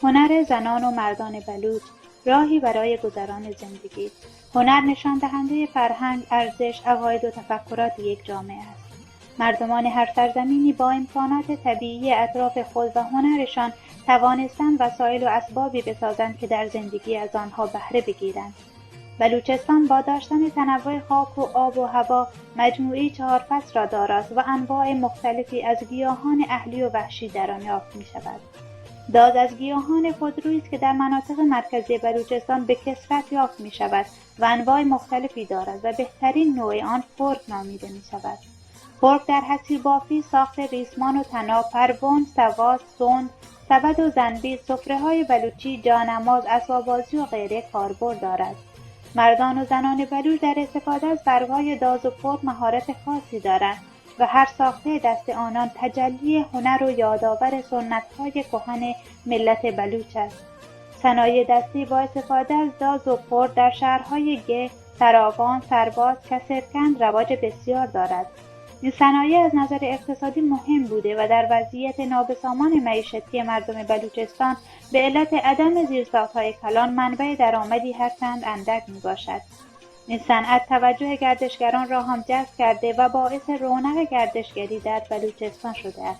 هنر زنان و مردان بلوچ، راهی برای گذران زندگی. هنر نشان دهنده فرهنگ، ارزش، عقاید و تفکرات یک جامعه است. مردمان هر سرزمینی با امکانات طبیعی اطراف خود و هنرشان توانستند وسایل و اسبابی بسازند که در زندگی از آنها بهره بگیرند. بلوچستان با داشتن تنوع خاک و آب و هوا مجموعه‌ای 4 فصل را دارد و انواع مختلفی از گیاهان اهلی و وحشی در آن یافت می‌شود. داز از گیاهان خودرویی است که در مناطق مرکزی بلوچستان به کثرت یافت می‌شود و انواع مختلفی دارد و بهترین نوع آن فرک نامیده می‌شود. فرک در حصیربافی، ساخت ریسمان و طناب، پروان، سواس، سند، سبد و زنبیل، سفره‌های بلوچی، جانماز، اسباب‌بازی و غیره کاربرد دارد. مردان و زنان بلوچ در استفاده از برگ‌های داز و فرک مهارت خاصی دارند و هر ساخته دست آنان تجلی هنر و یادآور سنت‌های کهن ملت بلوچ است. صنایع دستی با استفاده از داز و فرک در شهرهای گه، سراغان، سرباز، کسرکند رواج بسیار دارد. این صنایع از نظر اقتصادی مهم بوده و در وضعیت نابسامان معیشتی مردم بلوچستان به علت عدم زیرساخت‌های کلان منبع درآمدی هرچند اندک میباشد. این صنعت توجه گردشگران را هم جذب کرده و باعث رونق گردشگری در بلوچستان شده است.